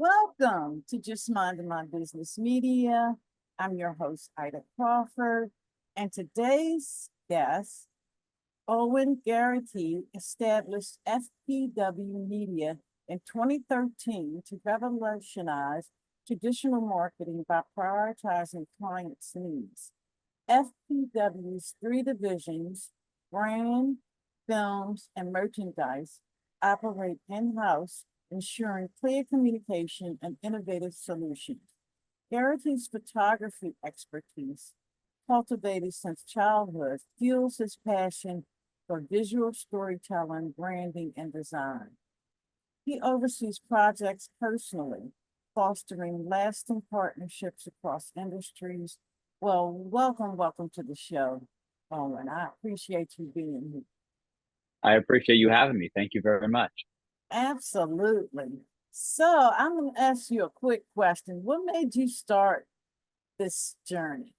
Welcome to Just Minding My Business Media. I'm your host, Ida Crawford, and today's guest, Owen Garrity, established FPW Media in 2013 to revolutionize traditional marketing by prioritizing clients' needs. FPW's three divisions, brand, films, and merchandise, operate in-house, ensuring clear communication and innovative solutions. Garrity's photography expertise, cultivated since childhood, fuels his passion for visual storytelling, branding, and design. He oversees projects personally, fostering lasting partnerships across industries. Well, welcome to the show, Owen. I appreciate you being here. I appreciate you having me. Thank you very much. Absolutely. So I'm going to ask you a quick question. What made you start this journey?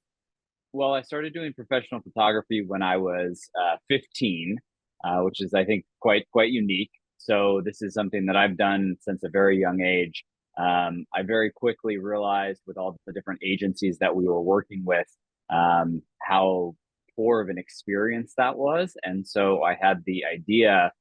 Well, I started doing professional photography when I was 15, which is, I think, quite unique. So this is something that I've done since a very young age. I very quickly realized with all the different agencies that we were working with, how poor of an experience that was. And so I had the idea,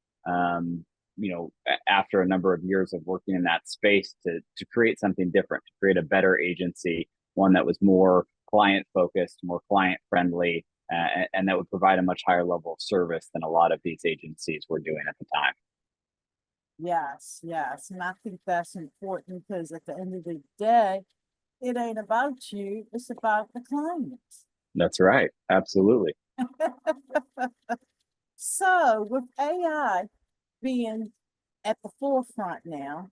after a number of years of working in that space to create something different, to create a better agency, one that was more client focused, more client friendly, and that would provide a much higher level of service than a lot of these agencies were doing at the time. Yes. And I think that's important because at the end of the day, it ain't about you, it's about the clients. That's right. Absolutely. So, with AI being at the forefront now,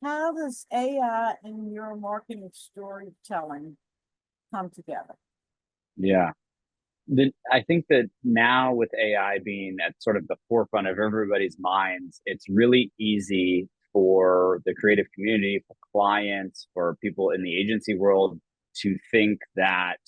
how does AI and your marketing storytelling come together? Yeah. I think that now with AI being at sort of the forefront of everybody's minds, it's really easy for the creative community, for clients, for people in the agency world to think that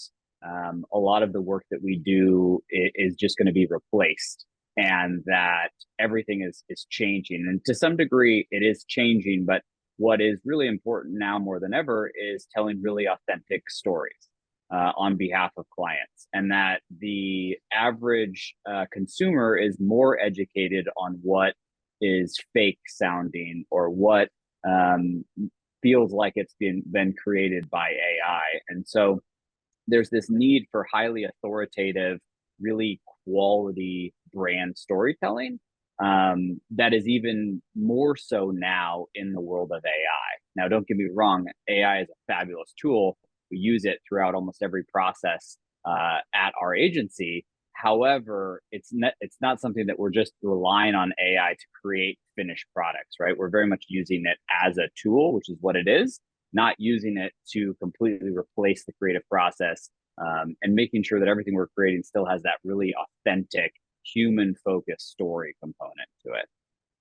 a lot of the work that we do is just going to be replaced and that everything is changing. And to some degree, it is changing. But what is really important now more than ever is telling really authentic stories on behalf of clients, and that the average consumer is more educated on what is fake sounding or what feels like it's been created by AI. And so there's this need for highly authoritative, really quality brand storytelling that is even more so now in the world of AI. Now, don't get me wrong, AI is a fabulous tool. We use it throughout almost every process at our agency. However, it's not something that we're just relying on AI to create finished products, right? We're very much using it as a tool, which is what it is, not using it to completely replace the creative process, and making sure that everything we're creating still has that really authentic, human-focused story component to it.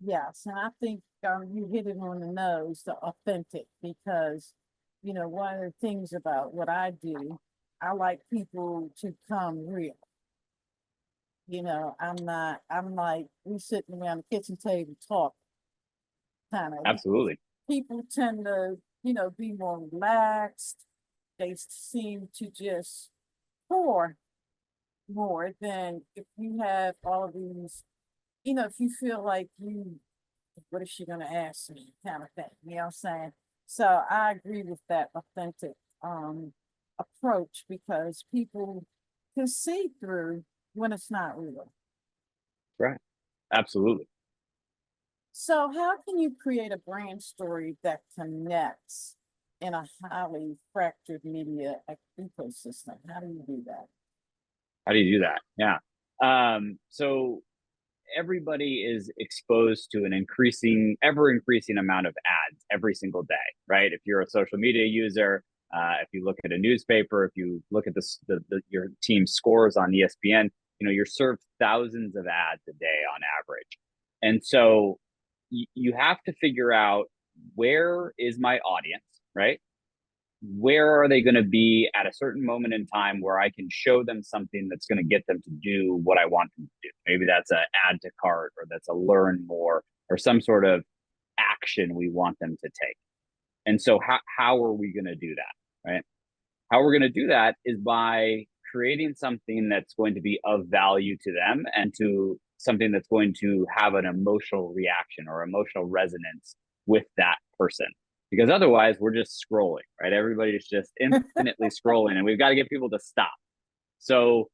Yes, and I think you hit it on the nose, the authentic, because one of the things about what I do, I like people to come real. I'm like, we sitting around the kitchen table talk kind of. Absolutely. People tend to, be more relaxed. They seem to just pour more than if you have all of these, if you feel like what is she going to ask me kind of thing, you know what I'm saying? So I agree with that authentic approach because people can see through when it's not real. Right. Absolutely. So how can you create a brand story that connects in a highly fractured media ecosystem? How do you do that? How do you do that? Yeah. So everybody is exposed to an ever increasing amount of ads every single day, right? If you're a social media user, if you look at a newspaper, if you look at your team's scores on ESPN, you're served thousands of ads a day on average. And so you have to figure out, where is my audience, right? Where are they going to be at a certain moment in time where I can show them something that's going to get them to do what I want them to do? Maybe that's an add to cart, or that's a learn more, or some sort of action we want them to take. And so how are we going to do that, right? How we're going to do that is by creating something that's going to be of value to them and to something that's going to have an emotional reaction or emotional resonance with that person. Because otherwise, we're just scrolling, right? Everybody's just infinitely scrolling, and we've got to get people to stop. So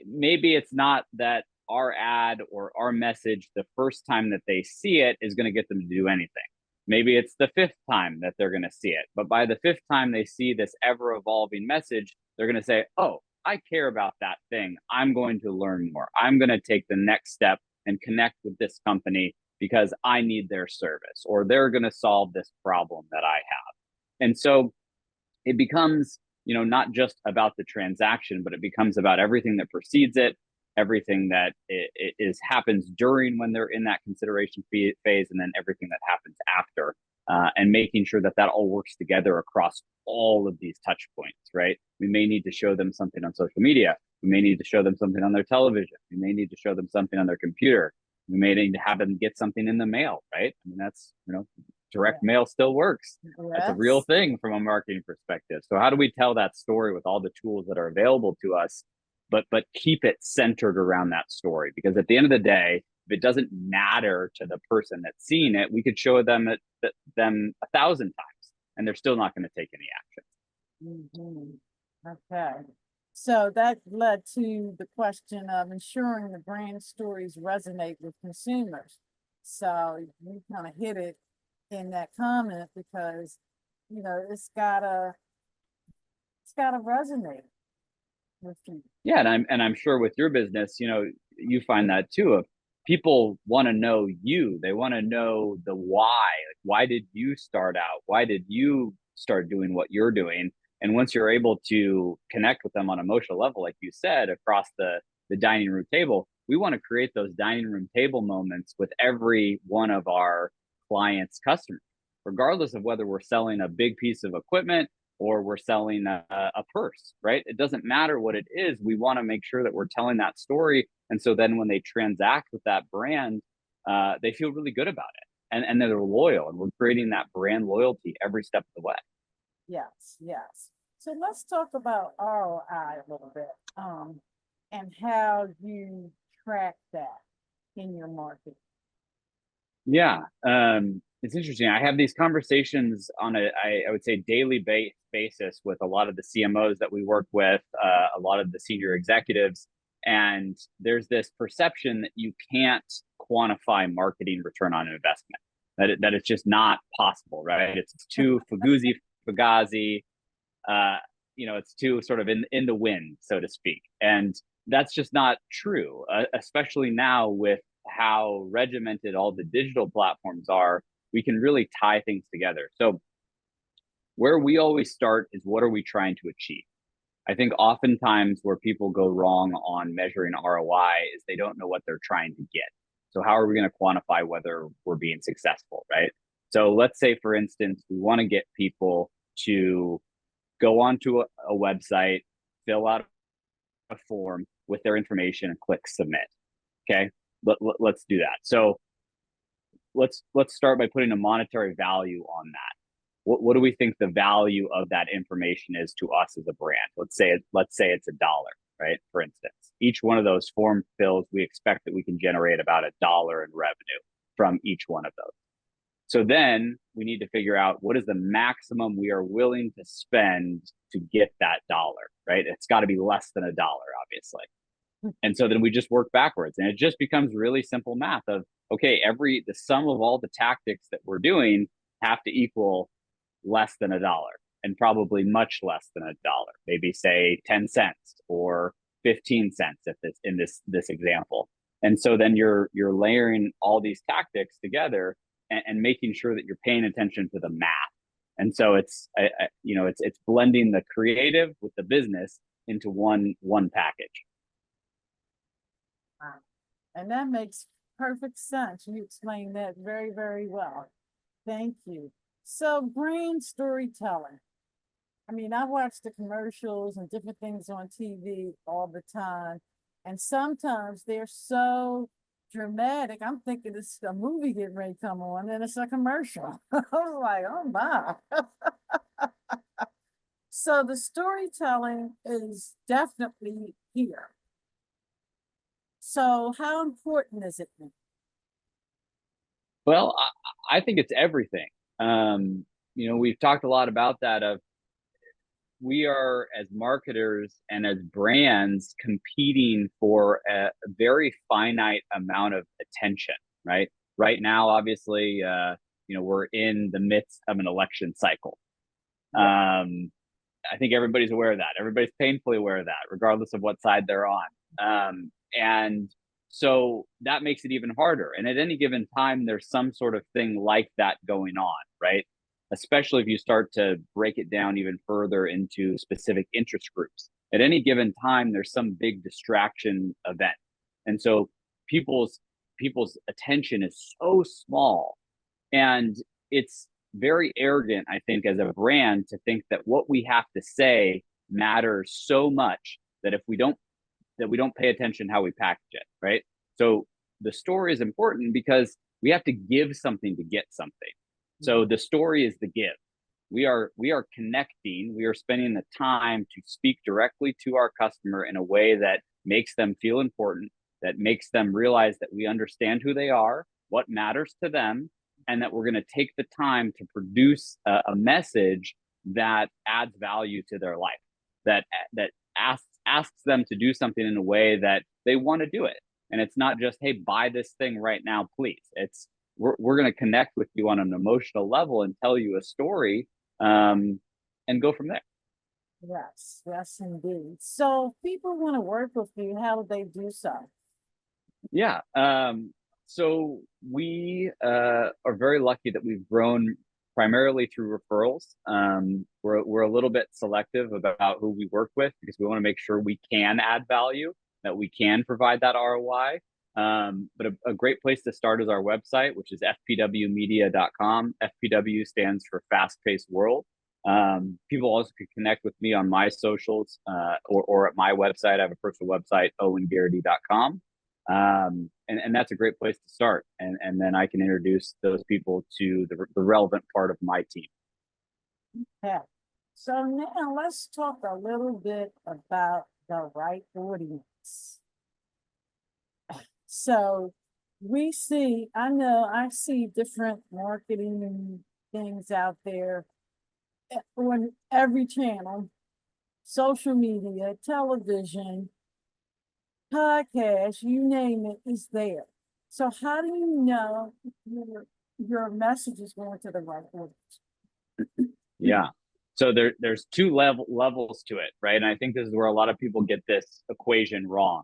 maybe it's not that our ad or our message, the first time that they see it, is going to get them to do anything. Maybe it's the fifth time that they're going to see it. But by the fifth time they see this ever evolving message, they're going to say, oh, I care about that thing. I'm going to learn more. I'm going to take the next step and connect with this company because I need their service, or they're going to solve this problem that I have. And so it becomes, not just about the transaction, but it becomes about everything that precedes it, everything that is happens during when they're in that consideration phase, and then everything that happens after, and making sure that that all works together across all of these touch points, right? We may need to show them something on social media. We may need to show them something on their television. We may need to show them something on their computer. We may need to have them get something in the mail, right? I mean, that's, direct mail still works. Yes. That's a real thing from a marketing perspective. So how do we tell that story with all the tools that are available to us, but keep it centered around that story? Because at the end of the day, if it doesn't matter to the person that's seeing it, we could show them them 1,000 times, and they're still not going to take any action. Mm-hmm. Okay. So that led to the question of ensuring the brand stories resonate with consumers. So you kind of hit it in that comment because, it's gotta resonate with people. Yeah, and I'm sure with your business, you find that too. If people want to know you, they want to know the why. Like, why did you start out? Why did you start doing what you're doing? And once you're able to connect with them on an emotional level, like you said, across the dining room table, we want to create those dining room table moments with every one of our clients' customers, regardless of whether we're selling a big piece of equipment or we're selling a purse, right? It doesn't matter what it is. We want to make sure that we're telling that story. And so then when they transact with that brand, they feel really good about it, and they're loyal, and we're creating that brand loyalty every step of the way. Yes, yes. So let's talk about ROI a little bit, and how you track that in your marketing. Yeah, it's interesting. I have these conversations on I would say daily basis with a lot of the CMOs that we work with, a lot of the senior executives, and there's this perception that you can't quantify marketing return on investment. That it's just not possible, right? It's too fugazi, it's too sort of in the wind, so to speak, and that's just not true, especially now with how regimented all the digital platforms are. We can really tie things together. So where we always start is, what are we trying to achieve? I think oftentimes where people go wrong on measuring ROI is they don't know what they're trying to get. So how are we going to quantify whether we're being successful, right? So let's say, for instance, we want to get people to go onto a website, fill out a form with their information, and click submit. Okay, let's do that. So let's start by putting a monetary value on that. What do we think the value of that information is to us as a brand? Let's say it's $1, right? For instance, each one of those form fills, we expect that we can generate about $1 in revenue from each one of those. So then we need to figure out, what is the maximum we are willing to spend to get that dollar, right? It's got to be less than $1, obviously. And so then we just work backwards, and it just becomes really simple math of, okay, the sum of all the tactics that we're doing have to equal less than $1, and probably much less than $1. Maybe say 10 cents or 15 cents if it's in this example. And so then you're layering all these tactics together and making sure that you're paying attention to the math. And so it's blending the creative with the business into one package. Wow. And that makes perfect sense. You explained that very, very well. Thank you. So brand storytelling. I mean, I watch the commercials and different things on TV all the time. And sometimes they're so dramatic. I'm thinking it's a movie getting ready to come on, and it's a commercial. I was like, oh my. So the storytelling is definitely here. So how important is it now? Well, I think it's everything. We've talked a lot about that of we are as marketers and as brands competing for a very finite amount of attention, right? Right now, obviously, we're in the midst of an election cycle. Um, I think everybody's aware of that. Everybody's painfully aware of that, regardless of what side they're on. And so that makes it even harder. And at any given time, there's some sort of thing like that going on, right? Especially if you start to break it down even further into specific interest groups. At any given time, there's some big distraction event. And so people's people's attention is so small. And it's very arrogant, I think, as a brand to think that what we have to say matters so much that if we don't pay attention how we package it, right? So the story is important because we have to give something to get something. So the story is the give. We are connecting, we are spending the time to speak directly to our customer in a way that makes them feel important, that makes them realize that we understand who they are, what matters to them, and that we're going to take the time to produce a message that adds value to their life, that asks them to do something in a way that they want to do it. And it's not just, hey, buy this thing right now, please. It's we're going to connect with you on an emotional level and tell you a story, and go from there. Yes, yes, indeed. So people want to work with you. How do they do so? Yeah. So we are very lucky that we've grown primarily through referrals. We're a little bit selective about who we work with because we want to make sure we can add value, that we can provide that ROI. But a great place to start is our website, which is fpwmedia.com. FPW stands for Fast Paced World. People also can connect with me on my socials, or at my website. I have a personal website, owengarrity.com. And that's a great place to start. And then I can introduce those people to the relevant part of my team. Yeah. So now let's talk a little bit about the right audience. So I see different marketing things out there on every channel, social media, television, podcast, you name it, is there. So how do you know your message is going to the right audience? Yeah. So there's two levels to it, right? And I think this is where a lot of people get this equation wrong.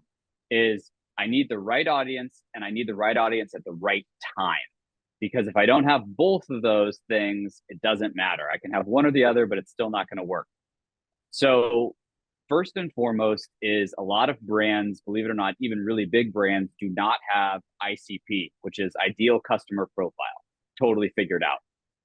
Is I need the right audience and I need the right audience at the right time. Because if I don't have both of those things, it doesn't matter. I can have one or the other, but it's still not going to work. So first and foremost is a lot of brands, believe it or not, even really big brands do not have ICP, which is ideal customer profile, totally figured out.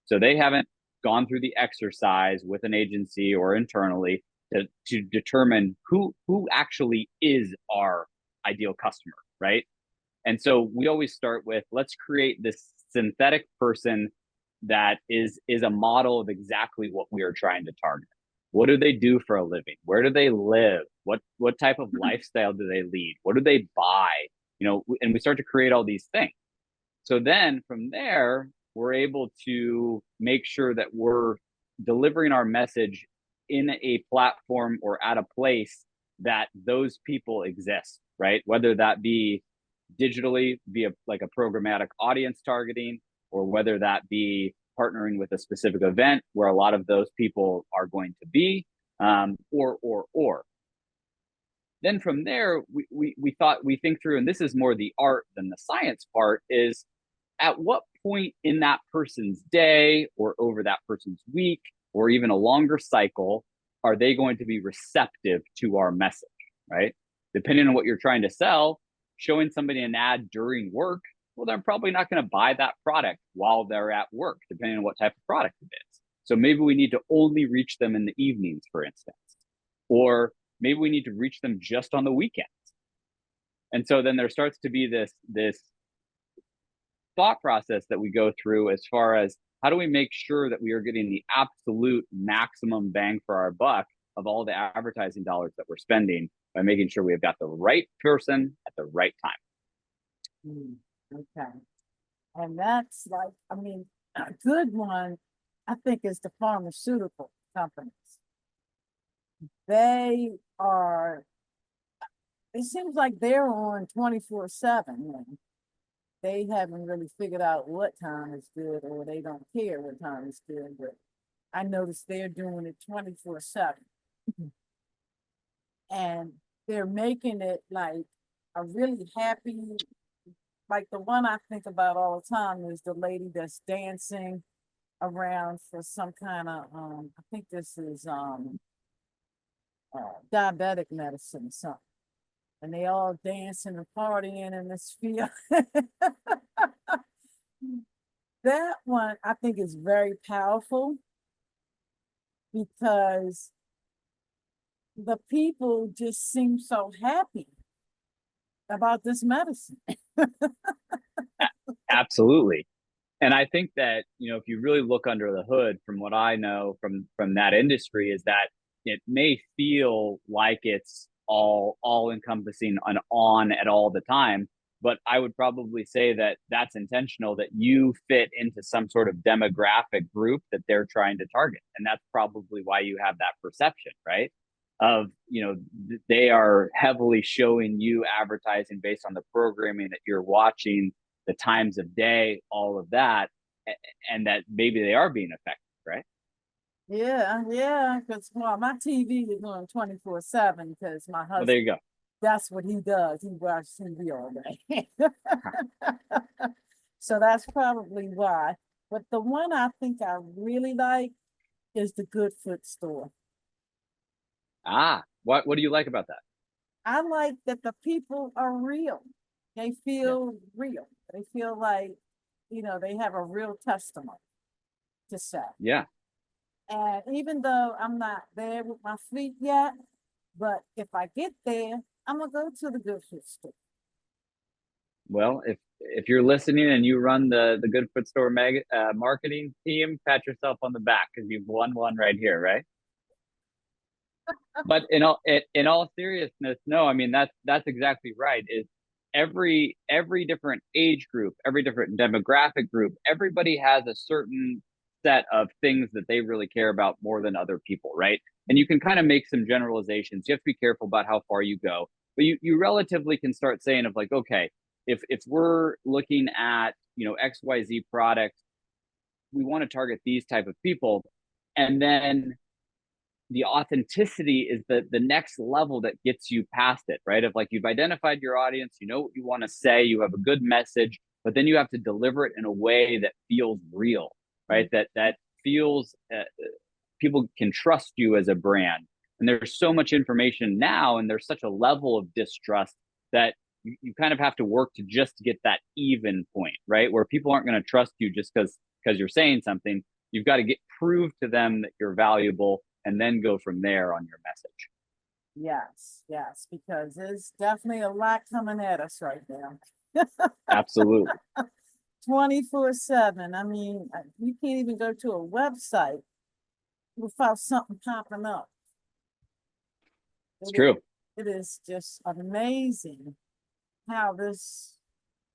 So they haven't gone through the exercise with an agency or internally to determine who actually is our ideal customer, right? And so we always start with, let's create this synthetic person that is a model of exactly what we are trying to target. What do they do for a living? Where do they live? What type of lifestyle do they lead? What do they buy? And we start to create all these things. So then from there, we're able to make sure that we're delivering our message in a platform or at a place that those people exist, right? Whether that be digitally via like a programmatic audience targeting, or whether that be partnering with a specific event where a lot of those people are going to be, or. Then from there, we think through, and this is more the art than the science part, is at what point in that person's day or over that person's week or even a longer cycle are they going to be receptive to our message, right? Depending on what you're trying to sell, showing somebody an ad during work, well, they're probably not going to buy that product while they're at work, depending on what type of product it is. So maybe we need to only reach them in the evenings, for instance, or maybe we need to reach them just on the weekends. And so then there starts to be this thought process that we go through as far as how do we make sure that we are getting the absolute maximum bang for our buck of all the advertising dollars that we're spending by making sure we've got the right person at the right time. Okay. And that's like, I mean, a good one, I think, is the pharmaceutical companies. They are, it seems like they're on 24/7. They haven't really figured out what time is good, or they don't care what time is good, but I noticed they're doing it 24/7. And they're making it like a really happy, like the one I think about all the time is the lady that's dancing around for some kind of I think this is diabetic medicine or something. And they all dancing and partying in this field. That one I think is very powerful because the people just seem so happy about this medicine. Absolutely. And I think that, if you really look under the hood, from what I know from that industry, is that it may feel like it's all encompassing and on at all the time, but I would probably say that that's intentional, that you fit into some sort of demographic group that they're trying to target. And that's probably why you have that perception, right? Of, they are heavily showing you advertising based on the programming that you're watching, the times of day, all of that, and that maybe they are being effective, right? Yeah, because well, my TV is on 24/7 because my Well, there husband, you go. that's what he does. He watches TV all day. So that's probably why. But the one I think I really like is the Good Foot store. What do you like about that? I like that the people are real. They Yeah. feel real. They feel like, they have a real testimony to say. Yeah. And even though I'm not there with my fleet yet, but if I get there, I'm gonna go to the Good Foot store. Well, if you're listening and you run the Good Foot Store marketing team, pat yourself on the back because you've won one right here, right? But in all seriousness, no, I mean that's exactly right. Is every different age group, every different demographic group, everybody has a certain set of things that they really care about more than other people, right? And you can kind of make some generalizations. You have to be careful about how far you go, but you relatively can start saying of like, okay, if we're looking at XYZ products, we want to target these type of people, and then the authenticity is the next level that gets you past it, right? Of like, you've identified your audience, you know what you want to say, you have a good message, but then you have to deliver it in a way that feels real, right? That feels people can trust you as a brand. And there's so much information now, and there's such a level of distrust that you kind of have to work to just get that even point, right? Where people aren't going to trust you just because you're saying something. You've got to prove to them that you're valuable, and then go from there on your message. Yes, because there's definitely a lot coming at us right now. Absolutely. 24/7. I mean, you can't even go to a website without something popping up. It's true. It is just amazing how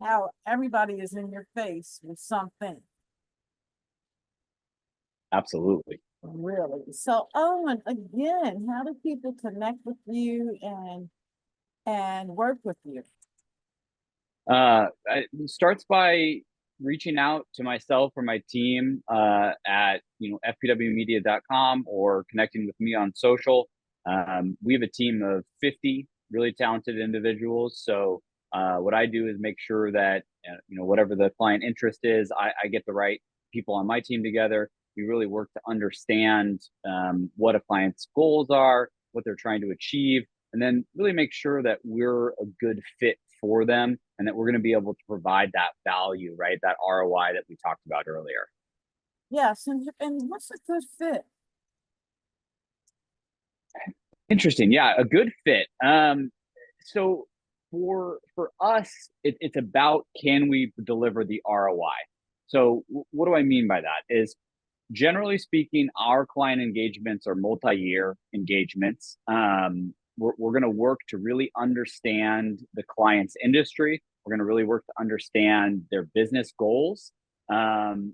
how everybody is in your face with something. Absolutely. Really. So, Owen, again, how do people connect with you and work with you? It starts by reaching out to myself or my team at fpwmedia.com, or connecting with me on social. We have a team of 50 really talented individuals. So what I do is make sure that whatever the client interest is, I get the right people on my team together. We really work to understand what a client's goals are, what they're trying to achieve, and then really make sure that we're a good fit for them, and that we're going to be able to provide that value, right? That ROI that we talked about earlier. Yes, and what's a good fit? Interesting. Yeah, a good fit. So for us, it's about, can we deliver the ROI? So what do I mean by that? Is generally speaking, our client engagements are multi-year engagements. We're going to work to really understand the client's industry. We're going to really work to understand their business goals. And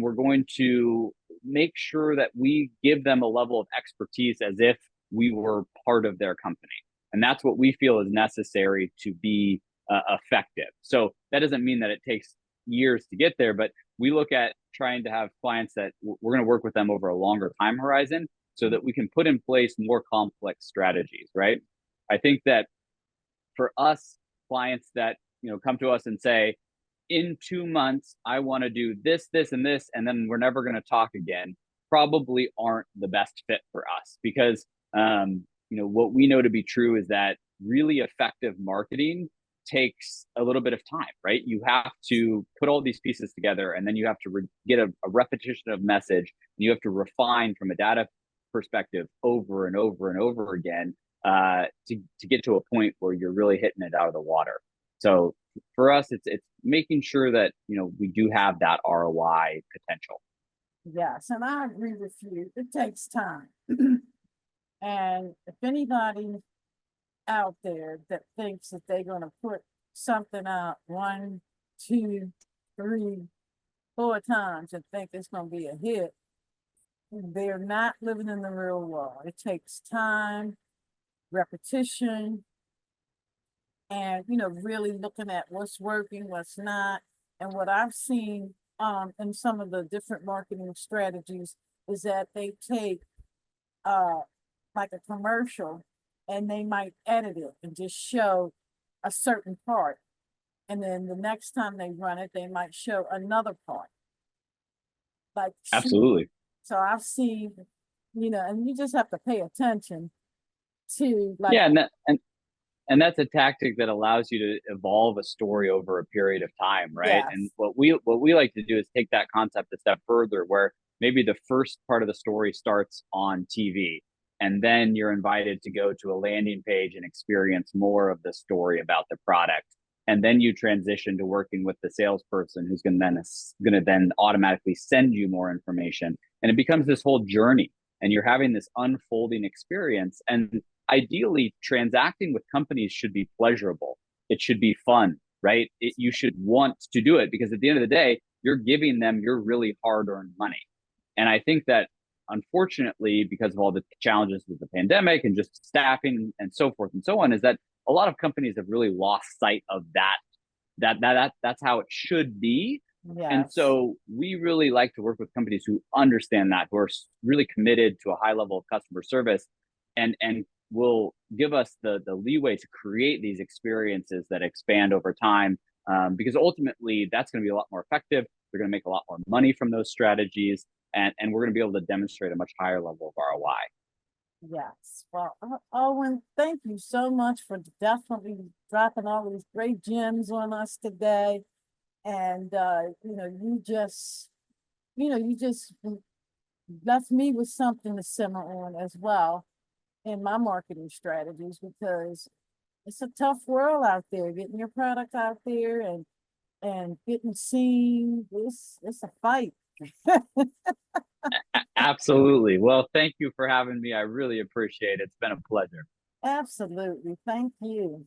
we're going to make sure that we give them a level of expertise as if we were part of their company. And that's what we feel is necessary to be effective. So that doesn't mean that it takes years to get there, but we look at trying to have clients that we're going to work with them over a longer time horizon so that we can put in place more complex strategies, right? I think that for us, clients that come to us and say, in 2 months, I want to do this, this, and this, and then we're never going to talk again, probably aren't the best fit for us because what we know to be true is that really effective marketing takes a little bit of time, right? You have to put all these pieces together, and then you have to get a repetition of message, and you have to refine from a data perspective over and over and over again to get to a point where you're really hitting it out of the water. So for us, it's making sure that we do have that ROI potential. Yes, and I agree with you. It takes time. And if anybody out there that thinks that they're going to put something out 1, 2, 3, 4 times and think it's going to be a hit, they're not living in the real world. It takes time, repetition, and really looking at what's working, what's not. And what I've seen in some of the different marketing strategies is that they take like a commercial and they might edit it and just show a certain part. And then the next time they run it, they might show another part. Like, Absolutely. so I've seen, and you just have to pay attention to like, yeah, and that's a tactic that allows you to evolve a story over a period of time, right? And yes, what we like to do is take that concept a step further, where maybe the first part of the story starts on TV, and then you're invited to go to a landing page and experience more of the story about the product, and then you transition to working with the salesperson who's going to then automatically send you more information, and it becomes this whole journey, and you're having this unfolding experience. And ideally, transacting with companies should be pleasurable. It should be fun, right? You should want to do it because at the end of the day, you're giving them your really hard-earned money. And I think that unfortunately, because of all the challenges with the pandemic and just staffing and so forth and so on, is that a lot of companies have really lost sight of that's how it should be. And yes, so we really like to work with companies who understand that, who are really committed to a high level of customer service, and will give us the leeway to create these experiences that expand over time. Because ultimately, that's going to be a lot more effective. They're going to make a lot more money from those strategies, and we're going to be able to demonstrate a much higher level of ROI. yes. Well, Owen, thank you so much for definitely dropping all these great gems on us today. And you just left me with something to simmer on as well in my marketing strategies, because it's a tough world out there, getting your product out there and getting seen. It's a fight. Absolutely. Well, thank you for having me. I really appreciate it. It's been a pleasure. Absolutely. Thank you.